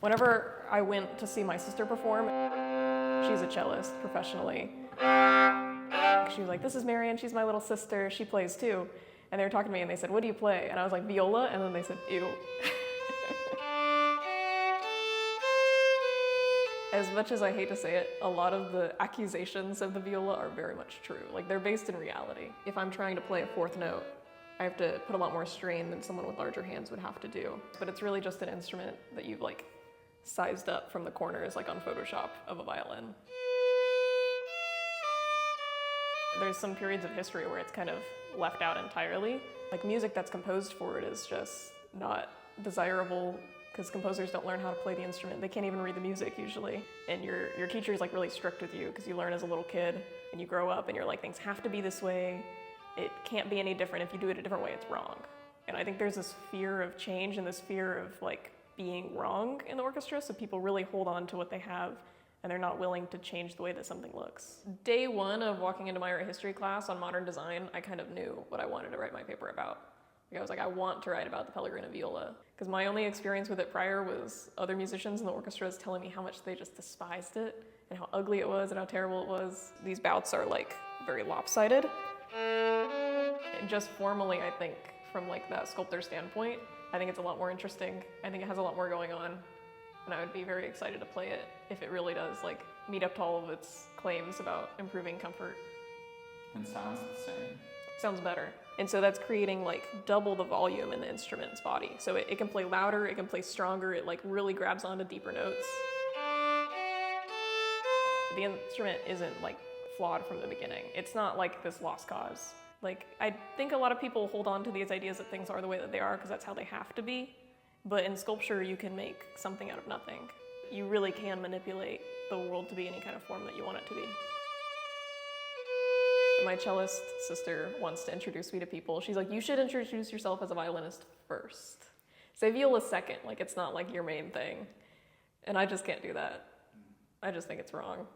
Whenever I went to see my sister perform, she's a cellist professionally. She was like, this is Marion, she's my little sister, she plays too. And they were talking to me and they said, what do you play? And I was like, viola, and then they said, ew. As much as I hate to say it, a lot of the accusations of the viola are very much true. Like, they're based in reality. If I'm trying to play a fourth note, I have to put a lot more strain than someone with larger hands would have to do. But it's really just an instrument that you've like sized up from the corners, like on Photoshop, of a violin. There's some periods of history where it's kind of left out entirely. Like, music that's composed for it is just not desirable because composers don't learn how to play the instrument. They can't even read the music usually. And your teacher is like really strict with you because you learn as a little kid and you grow up and you're like, things have to be this way. It can't be any different. If you do it a different way, it's wrong. And I think there's this fear of change and this fear of like being wrong in the orchestra, so people really hold on to what they have and they're not willing to change the way that something looks. Day one of walking into my art history class on modern design, I kind of knew what I wanted to write my paper about. Like, I was like, I want to write about the Pellegrina Viola. Because my only experience with it prior was other musicians in the orchestras telling me how much they just despised it and how ugly it was and how terrible it was. These bouts are like very lopsided. And just formally, I think, from like that sculptor standpoint, I think it's a lot more interesting. I think it has a lot more going on. And I would be very excited to play it if it really does like meet up to all of its claims about improving comfort. And sounds the same. Sounds better. And so that's creating like double the volume in the instrument's body. So it can play louder, it can play stronger, it like really grabs onto deeper notes. The instrument isn't like flawed from the beginning. It's not like this lost cause. Like, I think a lot of people hold on to these ideas that things are the way that they are because that's how they have to be. But in sculpture, you can make something out of nothing. You really can manipulate the world to be any kind of form that you want it to be. My cellist sister wants to introduce me to people. She's like, you should introduce yourself as a violinist first. Say viola second, like it's not like your main thing. And I just can't do that. I just think it's wrong.